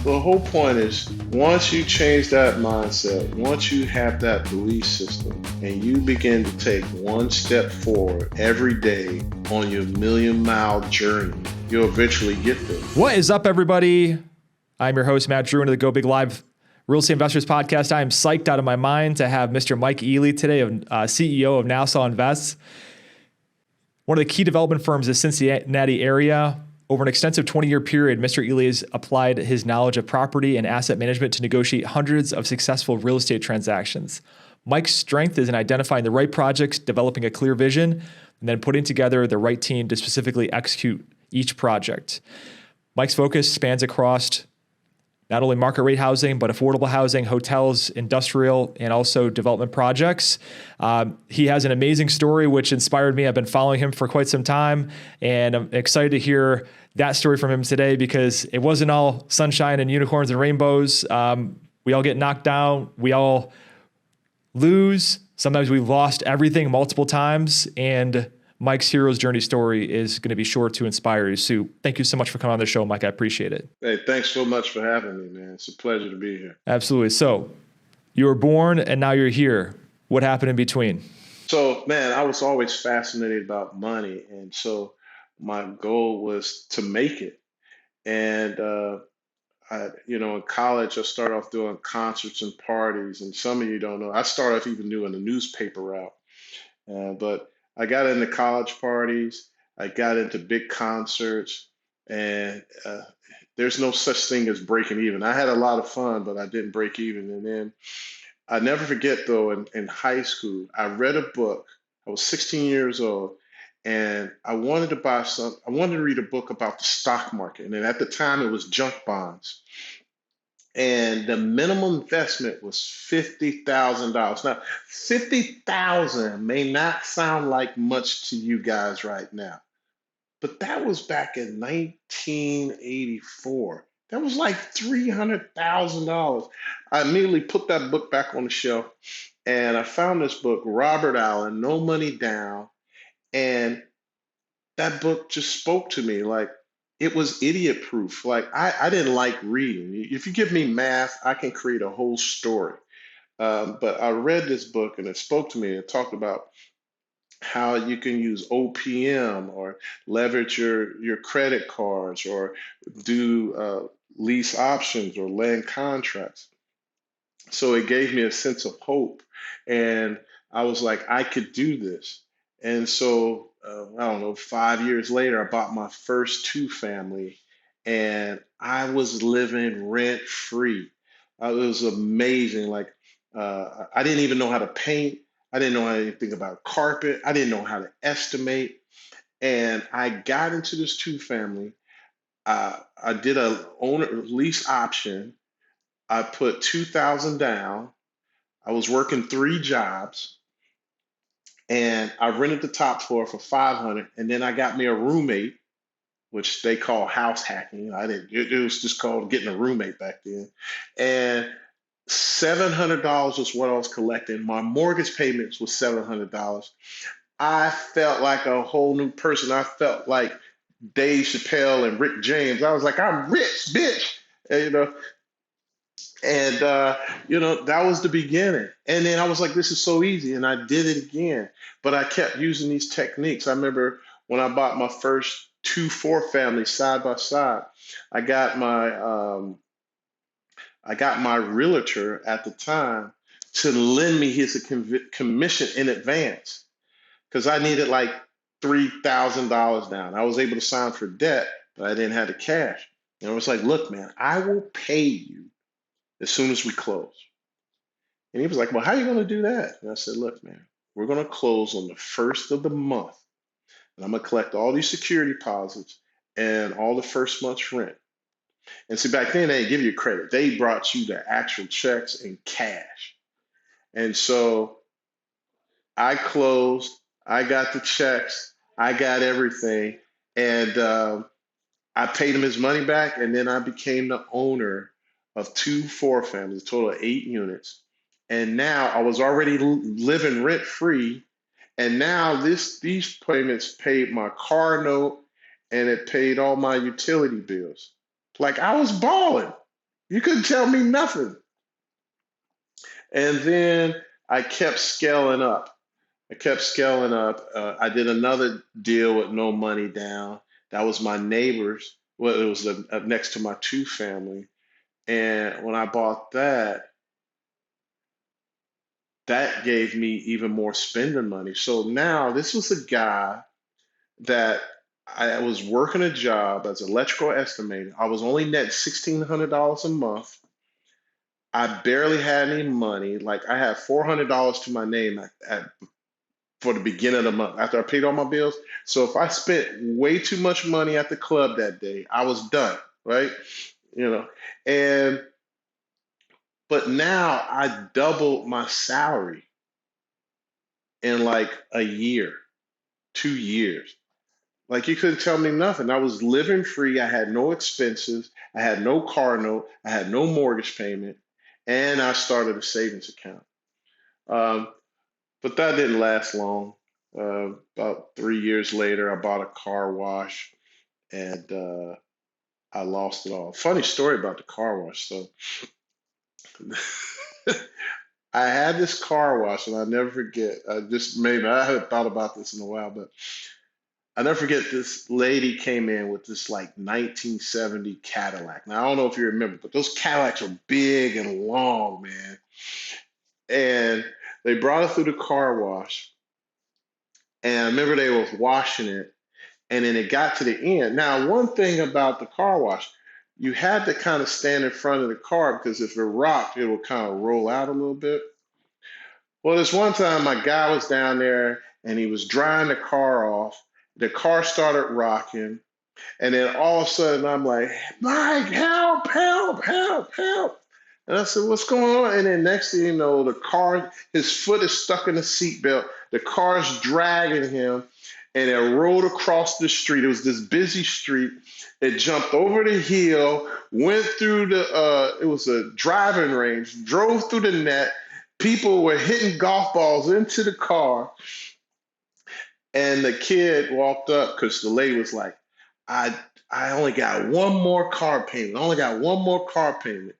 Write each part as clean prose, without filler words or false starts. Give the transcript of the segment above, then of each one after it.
The whole point is once you change that mindset, once you have that belief system, and you begin to take one step forward every day on your million-mile journey, you'll eventually get there. What is up, everybody? I'm your host, Matt Druin of the Go Big Live Real Estate Investors Podcast. I am psyched out of my mind to have Mr. Mike Ely today, CEO of Nassau Invests, one of the key development firms in the Cincinnati area. Over an extensive 20-year period, Mr. Ealy has applied his knowledge of property and asset management to negotiate hundreds of successful real estate transactions. Mike's strength is in identifying the right projects, developing a clear vision, and then putting together the right team to specifically execute each project. Mike's focus spans across not only market rate housing, but affordable housing, hotels, industrial, and also development projects. He has an amazing story, which inspired me. I've been following him for quite some time, and I'm excited to hear that story from him today because it wasn't all sunshine and unicorns and rainbows. We all get knocked down. We all lose. Sometimes we've lost everything multiple times, and Mike's hero's journey story is going to be sure to inspire you. So thank you so much for coming on the show, Mike. I appreciate it. Hey, thanks so much for having me, man. It's a pleasure to be here. Absolutely. So you were born and now you're here. What happened in between? So, man, I was always fascinated about money. And so my goal was to make it. And, in college, I started off doing concerts and parties. And some of you don't know, I started off even doing the newspaper route. But I got into college parties. I got into big concerts, and there's no such thing as breaking even. I had a lot of fun, but I didn't break even. And then I never forget, though, in high school, I read a book. I was 16 years old, and I wanted to read a book about the stock market. And then at the time, it was junk bonds. And the minimum investment was $50,000. Now, 50,000 may not sound like much to you guys right now, but that was back in 1984. That was like $300,000. I immediately put that book back on the shelf, and I found this book, Robert Allen, No Money Down, and that book just spoke to me. Like, it was idiot proof. Like, I didn't like reading. If you give me math, I can create a whole story. But I read this book and it spoke to me. It talked about how you can use OPM or leverage your credit cards or do lease options or land contracts. So it gave me a sense of hope. And I was like, I could do this. And so, I don't know, 5 years later, I bought my first two family and I was living rent free. It was amazing. Like, I didn't even know how to paint. I didn't know anything about carpet. I didn't know how to estimate. And I got into this two family. I did a owner lease option. I put 2,000 down. I was working three jobs and I rented the top floor for 500. And then I got me a roommate, which they call house hacking. I didn't. It was just called getting a roommate back then. And $700 was what I was collecting. My mortgage payments was $700. I felt like a whole new person. I felt like Dave Chappelle and Rick James. I was like, I'm rich, bitch. And, that was the beginning. And then I was like, this is so easy. And I did it again. But I kept using these techniques. I remember when I bought my first 2-4 family side by side, I got my realtor at the time to lend me his commission in advance because I needed like $3,000 down. I was able to sign for debt, but I didn't have the cash. And I was like, look, man, I will pay you as soon as we close. And he was like, well, how are you going to do that? And I said, look, man, we're going to close on the first of the month. And I'm going to collect all these security deposits and all the first month's rent. And see, back then, they didn't give you credit. They brought you the actual checks in cash. And so I closed. I got the checks. I got everything. And I paid him his money back. And then I became the owner of 2-4 families, a total of 8 units. And now I was already living rent free. And now these payments paid my car note and it paid all my utility bills. Like I was balling. You couldn't tell me nothing. And then I kept scaling up. I kept scaling up. I did another deal with no money down. That was my neighbors. Well, it was next to my two family. And when I bought that, that gave me even more spending money. So now this was a guy that I was working a job as an electrical estimator. I was only net $1,600 a month. I barely had any money. Like I had $400 to my name for the beginning of the month after I paid all my bills. So if I spent way too much money at the club that day, I was done, right? You know, and but now I doubled my salary in like a year, 2 years. Like you couldn't tell me nothing. I was living free. I had no expenses. I had no car note. I had no mortgage payment, and I started a savings account. Um, but that didn't last long. About 3 years later, I bought a car wash, and I lost it all. Funny story about the car wash. So I had this car wash, and I never forget. I haven't thought about this in a while, but I never forget this lady came in with this like 1970 Cadillac. Now I don't know if you remember, but those Cadillacs are big and long, man. And they brought it through the car wash. And I remember they was washing it, and then it got to the end. Now, one thing about the car wash, you had to kind of stand in front of the car because if it rocked, it would kind of roll out a little bit. Well, this one time my guy was down there and he was drying the car off. The car started rocking. And then all of a sudden, I'm like, Mike, help, help, help, help. And I said, what's going on? And then next thing you know, his foot is stuck in the seatbelt. The car's dragging him, and it rolled across the street. It was this busy street. It jumped over the hill, went through it was a driving range, drove through the net. People were hitting golf balls into the car. And the kid walked up because the lady was like, I I only got one more car payment. I only got one more car payment.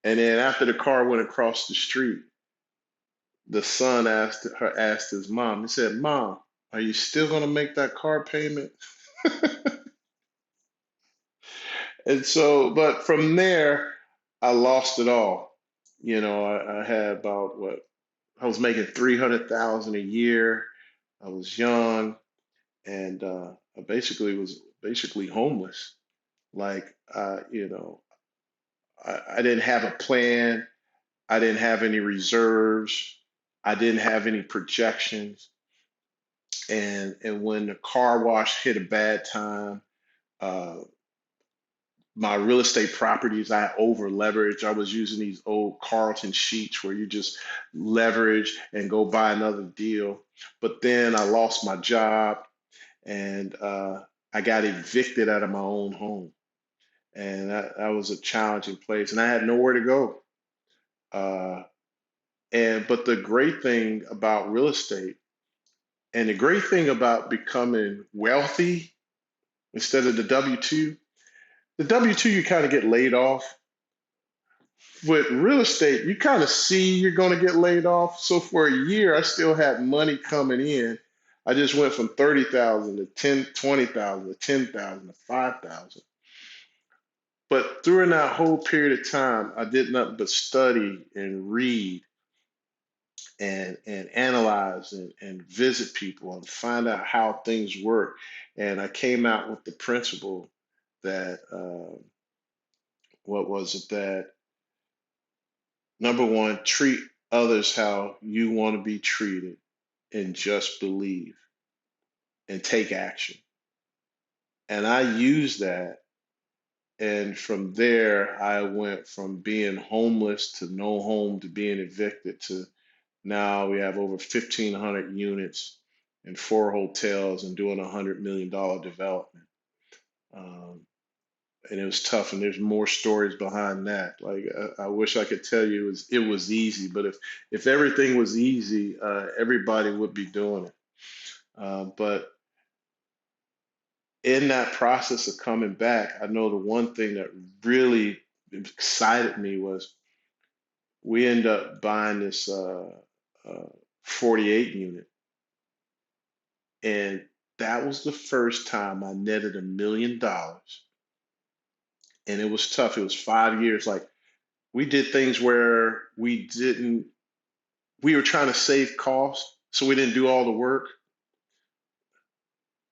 And then after the car went across the street, the son asked his mom, he said, Mom, are you still gonna make that car payment? And so, but from there, I lost it all. I had about what I was making 300,000 a year. I was young, and I basically was basically homeless. Like, I didn't have a plan. I didn't have any reserves. I didn't have any projections. And when the car wash hit a bad time, uh, my real estate properties, I over leveraged. I was using these old Carlton sheets where you just leverage and go buy another deal. But then I lost my job, and I got evicted out of my own home. And that was a challenging place. And I had nowhere to go. Uh, but the great thing about real estate and the great thing about becoming wealthy instead of the W two you kind of get laid off. With real estate, you kind of see you're going to get laid off. So for a year, I still had money coming in. I just went from 30,000 to 10, 20,000 to 10,000 to 5,000. But during that whole period of time, I did nothing but study and read and analyze and visit people and find out how things work. And I came out with the principle that what was it that number one, treat others how you want to be treated and just believe and take action. And I used that. And from there, I went from being homeless to no home to being evicted to now we have over 1,500 units and four hotels and doing $100 million development. Um, and it was tough, and there's more stories behind that. Like I wish I could tell you it was easy, but if everything was easy, everybody would be doing it. But in that process of coming back, I know the one thing that really excited me was we end up buying this 48 unit, and that was the first time I netted $1 million, and it was tough. It was 5 years. Like we did things where we were trying to save costs, so we didn't do all the work.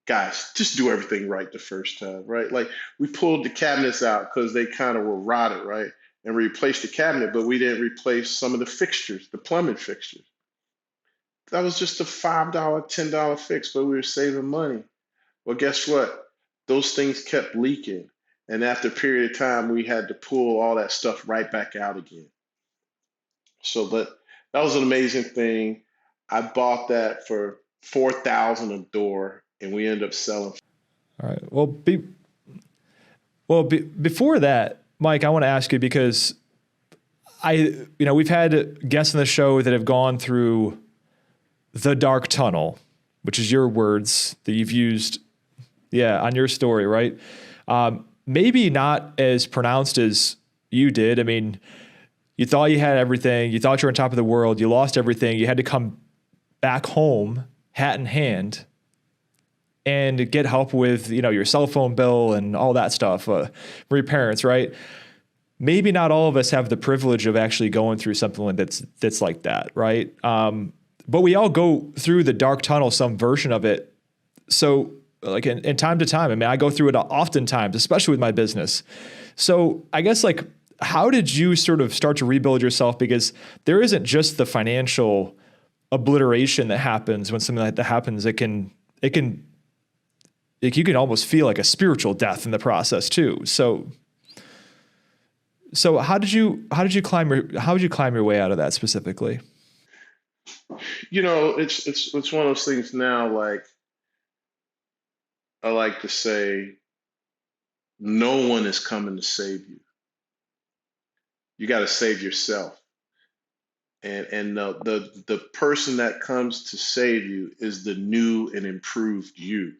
Guys, just do everything right the first time, right? Like we pulled the cabinets out because they kind of were rotted, right? And we replaced the cabinet, but we didn't replace some of the fixtures, the plumbing fixtures. That was just a $5, $10 fix, but we were saving money. Well, guess what? Those things kept leaking. And after a period of time, we had to pull all that stuff right back out again. So, but that was an amazing thing. I bought that for 4,000 a door, and we ended up selling. All right. Before that, Mike, I want to ask you because we've had guests on the show that have gone through the dark tunnel, which is your words that you've used, on your story, right? Maybe not as pronounced as you did. I mean, you thought you had everything. You thought you were on top of the world. You lost everything. You had to come back home, hat in hand, and get help with, your cell phone bill and all that stuff from your parents, right? Maybe not all of us have the privilege of actually going through something that's like that, right? But we all go through the dark tunnel, some version of it. So like in time to time, I mean, I go through it oftentimes, especially with my business. So I guess like, how did you sort of start to rebuild yourself? Because there isn't just the financial obliteration that happens when something like that happens. It can you can almost feel like a spiritual death in the process too. So how did you climb your way out of that specifically? It's one of those things now. Like I like to say, no one is coming to save you. You got to save yourself. And the person that comes to save you is the new and improved you.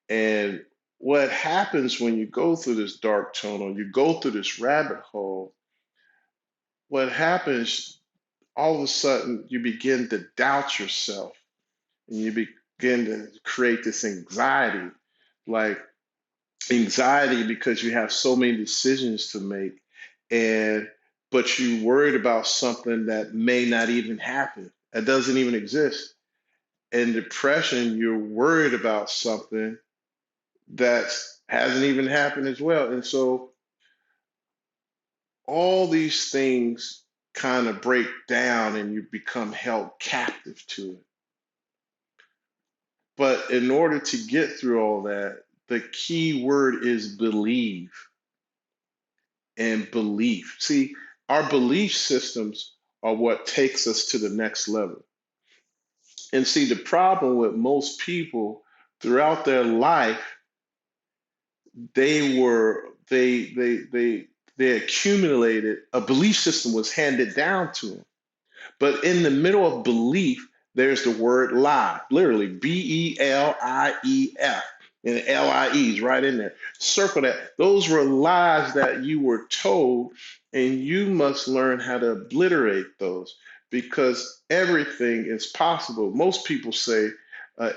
And what happens when you go through this dark tunnel, you go through this rabbit hole, what happens all of a sudden you begin to doubt yourself, and you begin to create this anxiety, like anxiety because you have so many decisions to make, and but you worried about something that may not even happen, that doesn't even exist. And depression, you're worried about something that hasn't even happened as well. And so all these things kind of break down and you become held captive to it. But in order to get through all that, the key word is believe and belief. See, our belief systems are what takes us to the next level. And see, the problem with most people throughout their life, they accumulated a belief system was handed down to them. But in the middle of belief, there's the word lie, literally BELIEF, and LIEs right in there. Circle that. Those were lies that you were told, and you must learn how to obliterate those because everything is possible. Most people say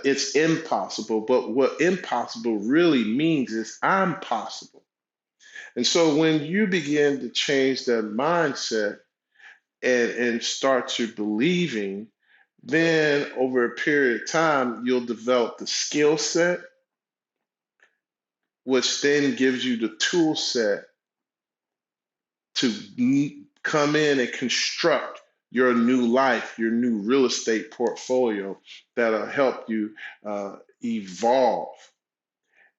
it's impossible, but what impossible really means is I'm possible. And so when you begin to change that mindset and start to believing, then over a period of time, you'll develop the skill set, which then gives you the tool set to come in and construct your new life, your new real estate portfolio that'll help you evolve.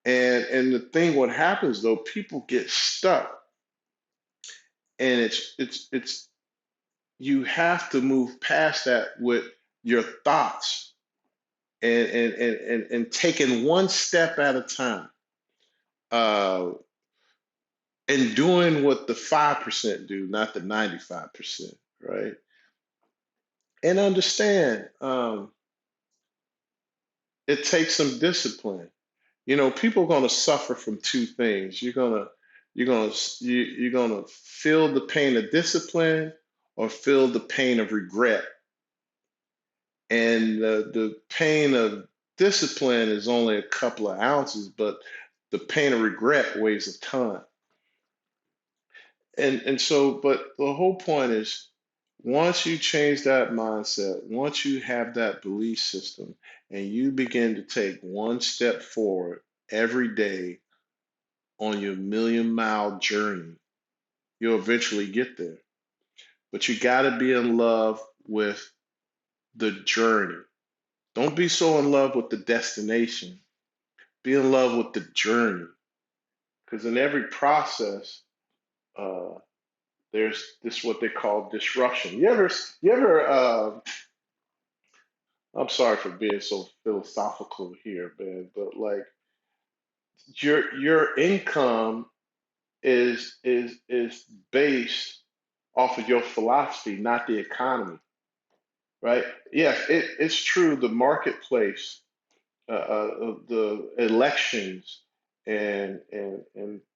And the thing, what happens though, people get stuck, and it's you have to move past that with your thoughts and taking one step at a time, uh, and doing what the 5% do, not the 95%, right? And understand, it takes some discipline. People are going to suffer from two things. you're gonna feel the pain of discipline or feel the pain of regret. And the pain of discipline is only a couple of ounces, but the pain of regret weighs a ton. And so, but the whole point is, once you change that mindset, once you have that belief system, and you begin to take one step forward every day on your million-mile journey, you'll eventually get there. But you got to be in love with the journey. Don't be so in love with the destination. Be in love with the journey. Because in every process, uh, there's this what they call disruption. I'm sorry for being so philosophical here, man, but like your income is based off of your philosophy, not the economy, right? Yes, it's true. The marketplace, the elections, and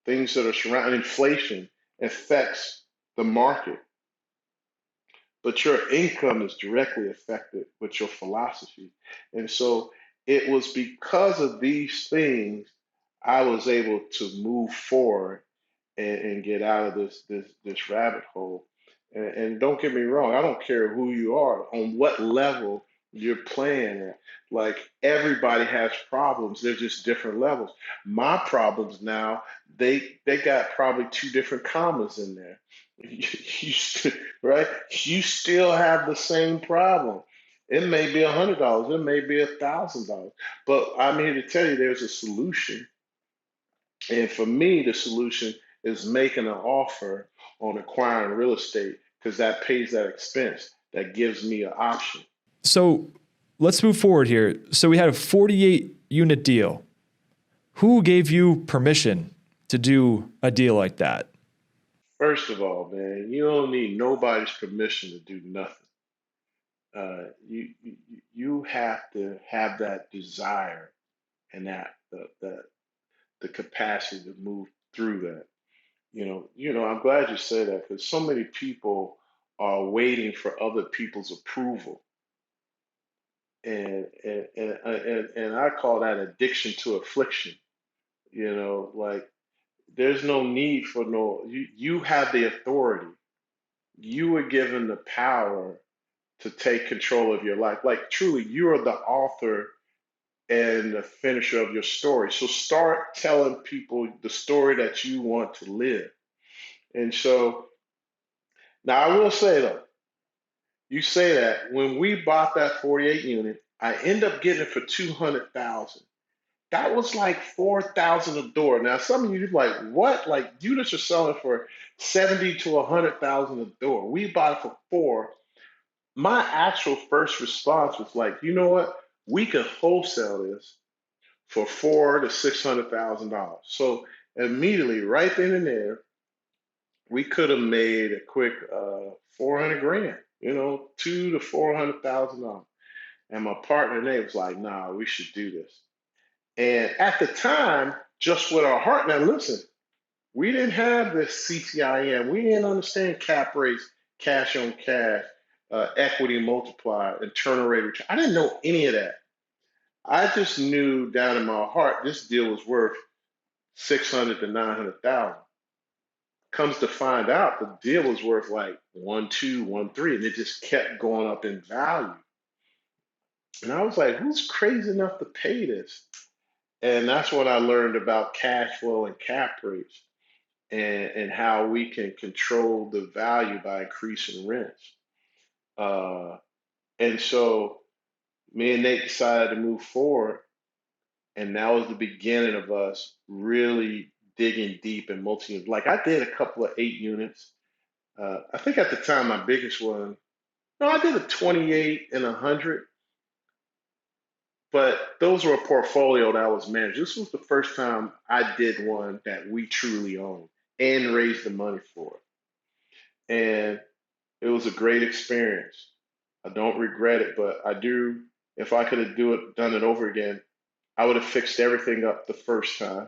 things that are surrounding inflation affects the market, but your income is directly affected with your philosophy. And so it was because of these things I was able to move forward and get out of this rabbit hole. And don't get me wrong, I don't care who you are, on what level you're playing at. Like everybody has problems, they're just different levels. My problems now, they got probably two different commas in there. Right? You still have the same problem. It may be $100, it may be $1,000, but I'm here to tell you there's a solution. And for me, the solution is making an offer on acquiring real estate because that pays that expense. That gives me an option. So let's move forward here. So we had a 48 unit deal. Who gave you permission to do a deal like that? First of all, man, you don't need nobody's permission to do nothing. You have to have that desire and the capacity to move through that. I'm glad you said that because so many people are waiting for other people's approval, and I call that addiction to affliction. Like there's no need for no. You have the authority. You were given the power to take control of your life. Like truly, you are the author and the finisher of your story. So start telling people the story that you want to live. And so now I will say though, you say that when we bought that 48 unit, I end up getting it for 200,000. That was like 4,000 a door. Now some of you are like, what? Like units are selling for 70 to 100,000 a door. We bought it for four. My actual first response was like, you know what? We could wholesale this for four to $600,000. So immediately, right then and there, we could have made a quick 400 grand. Two to $400,000. And my partner Nate was like, "Nah, we should do this." And at the time, just with our heart, now listen, we didn't have this CTIM. We didn't understand cap rates, cash on cash, equity multiplier, internal rate of return. I didn't know any of that. I just knew down in my heart this deal was worth 600 to 900,000. Comes to find out, the deal was worth like 1.2, 1.3, and it just kept going up in value. And I was like, who's crazy enough to pay this? And that's when I learned about cash flow and cap rates and how we can control the value by increasing rents. Uh, and so me and Nate decided to move forward. And that was the beginning of us really digging deep in multi. Like I did a couple of 8 units. I think at the time my biggest one, no, I did a 28 and 100, but those were a portfolio that I was managed. This was the first time I did one that we truly owned and raised the money for it. And it was a great experience. I don't regret it, but I do. If I could have done it over again, I would have fixed everything up the first time.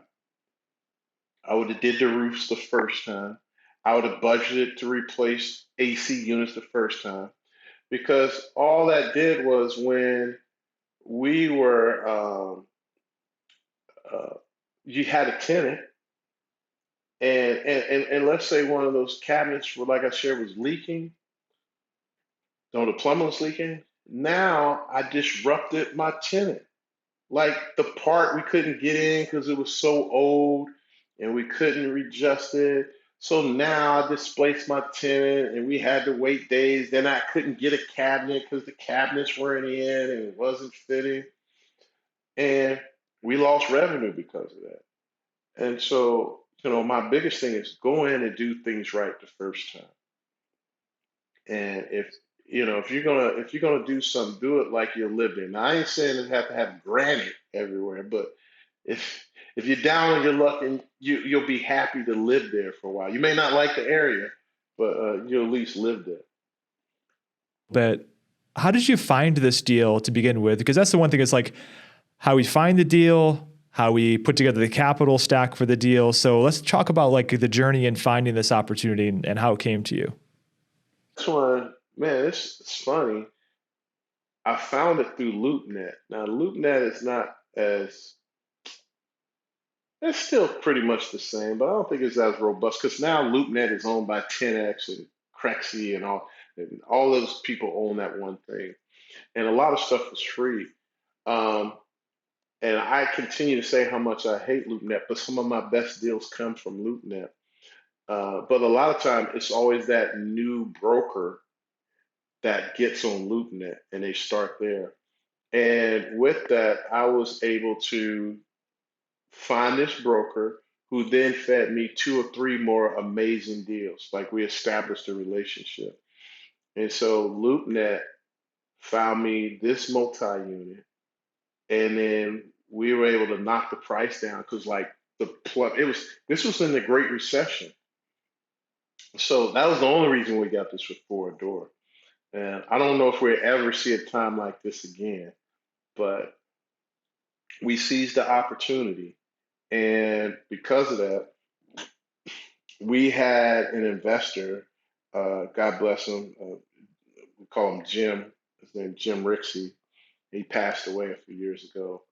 I would have did the roofs the first time. I would have budgeted to replace AC units the first time because all that did was when we were, uh, you had a tenant, and let's say one of those cabinets, like I shared, was leaking. No, the plumber was leaking. Now I disrupted my tenant. Like the part we couldn't get in because it was so old and we couldn't readjust it. So now I displaced my tenant and we had to wait days. Then I couldn't get a cabinet because the cabinets weren't in and it wasn't fitting. And we lost revenue because of that. And so, my biggest thing is go in and do things right the first time. And if you're gonna do something, do it like you lived in. Now, I ain't saying it have to have granite everywhere, but if you're down on your luck and you'll be happy to live there for a while. You may not like the area, but you'll at least live there. But how did you find this deal to begin with? Because that's the one thing, is like how we find the deal, how we put together the capital stack for the deal. So let's talk about like the journey in finding this opportunity and how it came to you. This one, man, it's funny. I found it through LoopNet. Now, LoopNet is not as it's still pretty much the same, but I don't think it's as robust because now LoopNet is owned by 10X and Crexy and all those people own that one thing. And a lot of stuff is free. Um, and I continue to say how much I hate LoopNet, but some of my best deals come from LoopNet. But a lot of time, it's always that new broker that gets on LoopNet and they start there. And with that, I was able to find this broker who then fed me two or three more amazing deals. Like we established a relationship. And so LoopNet found me this multi-unit, and then we were able to knock the price down because like it was this was in the Great Recession. So that was the only reason we got this for a door. And I don't know if we'll ever see a time like this again, but we seized the opportunity. And because of that, we had an investor, God bless him, we call him Jim, his name is Jim Rixey. He passed away a few years ago.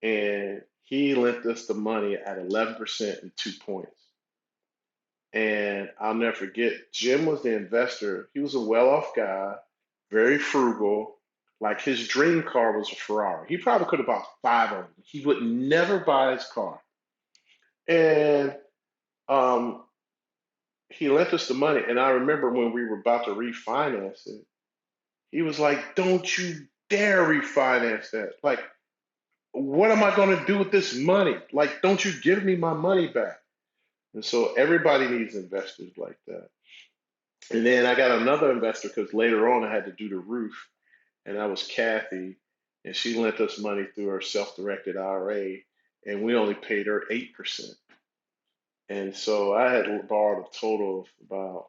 And he lent us the money at 11% and 2 points. And I'll never forget, Jim was the investor. He was a well off guy, very frugal. Like his dream car was a Ferrari. He probably could have bought five of them. He would never buy his car. And um, he lent us the money. And I remember when we were about to refinance it, he was like, "Don't you dare refinance that. Like, what am I going to do with this money? Like, don't you give me my money back." And so everybody needs investors like that. And then I got another investor because later on I had to do the roof, and that was Kathy, and she lent us money through her self-directed IRA, and we only paid her 8%. And so I had borrowed a total of about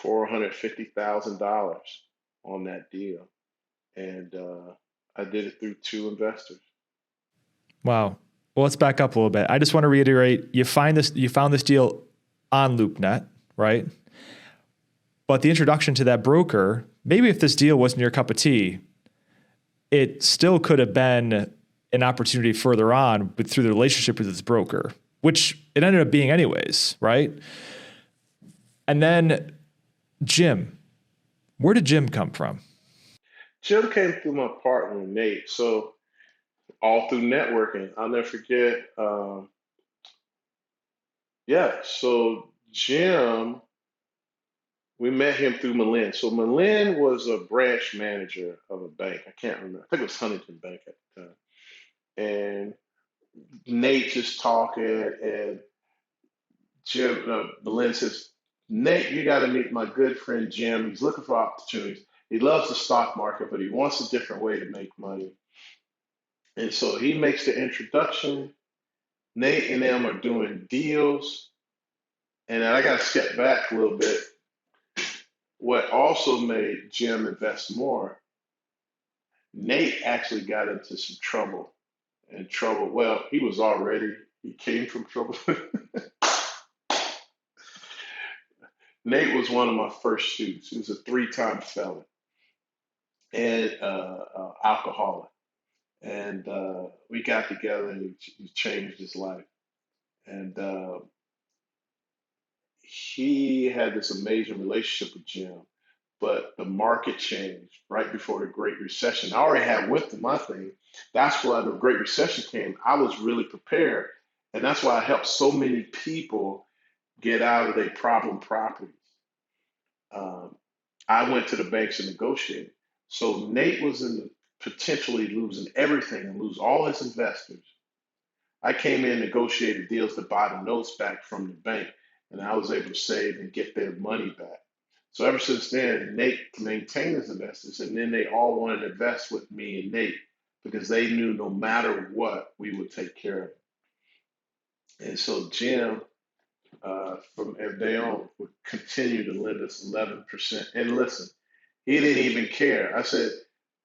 $450,000 on that deal, and I did it through two investors. Wow. Well, let's back up a little bit. I just want to reiterate, you found this deal on LoopNet, right? But the introduction to that broker, maybe if this deal wasn't your cup of tea, it still could have been an opportunity further on through the relationship with this broker, which it ended up being anyways, right? And then Jim, where did Jim come from? Jim came through my partner, Nate. So all through networking, I'll never forget. Yeah, so Jim, we met him through Malin. So Malin was a branch manager of a bank. I can't remember. I think it was Huntington Bank at the time. And Nate just talking, and Jim, Malin says, "Nate, you got to meet my good friend Jim. He's looking for opportunities. He loves the stock market, but he wants a different way to make money." And so he makes the introduction. Nate and them are doing deals. And then I got to step back a little bit. What also made Jim invest more, Nate actually got into some trouble. And trouble, well, he was already He came from trouble. Nate was one of my first students. He was a three-time felon and alcoholic. And we got together and he changed his life. And he had this amazing relationship with Jim, but the market changed right before the Great Recession. I already had went through my thing. That's why the Great Recession came. I was really prepared. And that's why I helped so many people get out of their problem properties. Um, I went to the banks and negotiated. So Nate was in the, potentially losing everything and lose all his investors. I came in, negotiated deals to buy the notes back from the bank, and I was able to save and get their money back. So ever since then, Nate maintained his investors, and then they all wanted to invest with me and Nate because they knew no matter what, we would take care of it. And so Jim, from day on, would continue to lend us 11%. And listen, he didn't even care. I said,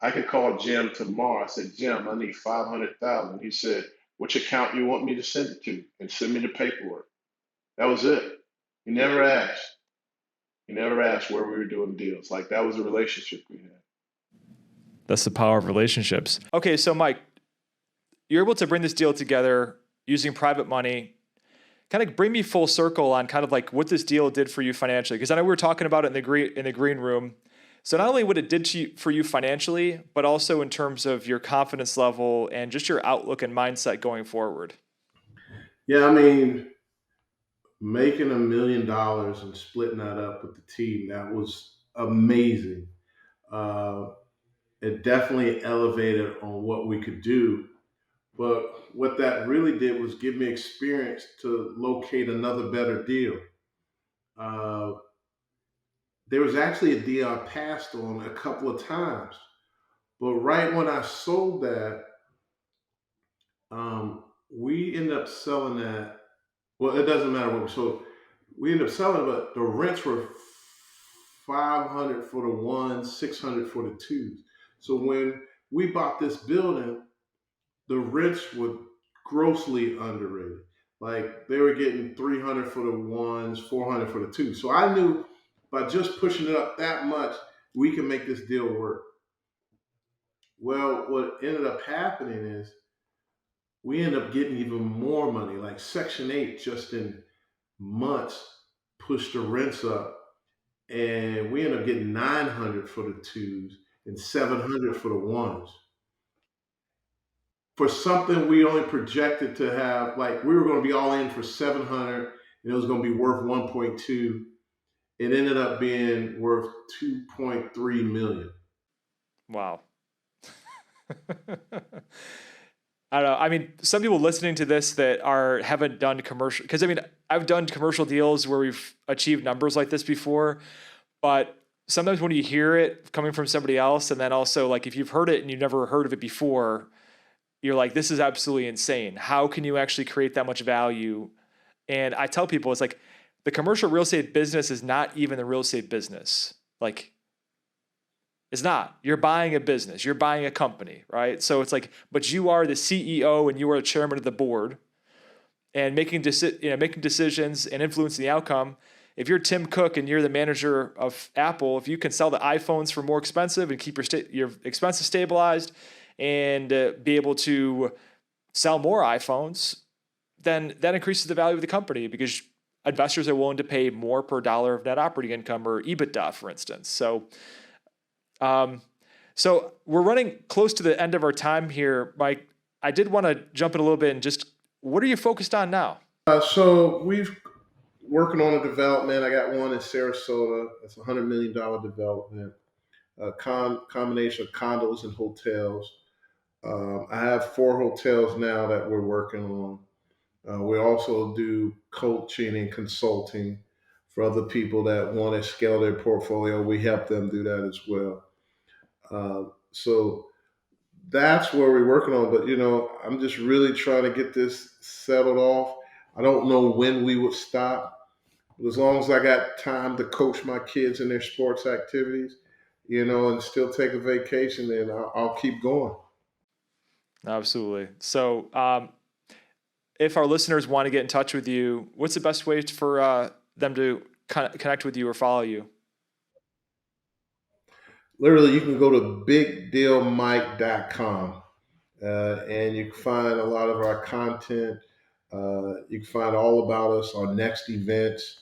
I could call Jim tomorrow. I said, Jim, I need 500,000. He said, which account you want me to send it to? And send me the paperwork. That was it. He never asked. He never asked where we were doing deals. Like that was a relationship we had. That's the power of relationships. Okay, so Mike, you're able to bring this deal together using private money. Kind of bring me full circle on kind of like what this deal did for you financially, because I know we were talking about it in the green room. So not only what it did for you financially, but also in terms of your confidence level and just your outlook and mindset going forward. Yeah, I mean, making $1 million and splitting that up with the team, that was amazing. Uh, it definitely elevated on what we could do. But what that really did was give me experience to locate another better deal. Uh, there was actually a deal I passed on a couple of times, but right when I sold that, we ended up selling that. Well, it doesn't matter what we sold. We ended up selling, but the rents were 500 for the ones, 600 for the twos. So when we bought this building, the rents were grossly underrated. Like they were getting 300 for the ones, 400 for the twos. So I knew by just pushing it up that much, we can make this deal work. Well, what ended up happening is we ended up getting even more money. Like Section 8 just in months pushed the rents up, and we ended up getting 900 for the twos and 700 for the ones. For something we only projected to have, like we were going to be all in for 700 and it was going to be worth 1.2. It ended up being worth 2.3 million. Wow. I don't know. I mean, some people listening to this that haven't done commercial, because I mean, I've done commercial deals where we've achieved numbers like this before, but sometimes when you hear it coming from somebody else, and then also like if you've heard it and you've never heard of it before, you're like, this is absolutely insane. How can you actually create that much value? And I tell people, it's like the commercial real estate business is not even the real estate business. Like, it's not. You're buying a business. You're buying a company, right? So it's like, but you are the CEO and you are the chairman of the board, and making decisions and influencing the outcome. If you're Tim Cook and you're the manager of Apple, if you can sell the iPhones for more expensive and keep your expenses stabilized, and be able to sell more iPhones, then that increases the value of the company because investors are willing to pay more per dollar of net operating income or EBITDA, for instance. So we're running close to the end of our time here, Mike. I did want to jump in a little bit and just, what are you focused on now? So we've working on a development. I got one in Sarasota. It's $100 million development, a combination of condos and hotels. I have 4 hotels now that we're working on. We also do coaching and consulting for other people that want to scale their portfolio. We help them do that as well. So that's where we're working on. But I'm just really trying to get this settled off. I don't know when we would stop, but as long as I got time to coach my kids in their sports activities, and still take a vacation, then I'll keep going. Absolutely. So if our listeners want to get in touch with you, what's the best way for them to connect with you or follow you? Literally, you can go to bigdealmike.com and you can find a lot of our content. You can find all about us, our next events.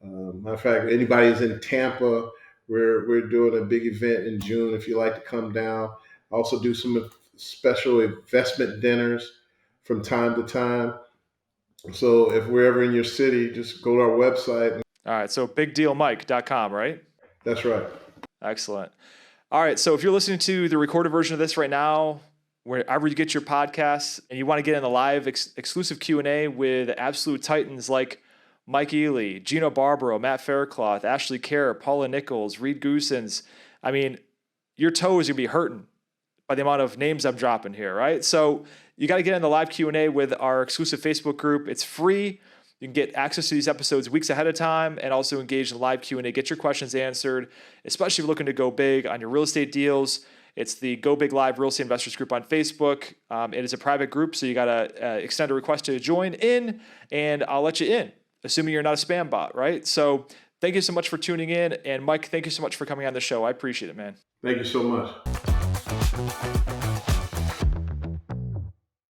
Matter of fact, anybody who's in Tampa, we're doing a big event in June. If you'd like to come down, I also do some special investment dinners from time to time. So if we're ever in your city, just go to our website. All right. So bigdealmike.com, right? That's right. Excellent. All right. So if you're listening to the recorded version of this right now, wherever you get your podcasts, and you want to get in the live exclusive Q&A with absolute titans like Mike Ely, Gino Barbaro, Matt Faircloth, Ashley Kerr, Paula Nichols, Reed Goosens, I mean, your toe is going to be hurting by the amount of names I'm dropping here, right? So you got to get in the live Q&A with our exclusive Facebook group. It's free. You can get access to these episodes weeks ahead of time and also engage in live Q&A. Get your questions answered, especially if you're looking to go big on your real estate deals. It's the Go Big Live Real Estate Investors Group on Facebook. It is a private group, so you got to extend a request to join in, and I'll let you in, assuming you're not a spam bot, right? So thank you so much for tuning in. And Mike, thank you so much for coming on the show. I appreciate it, man. Thank you so much.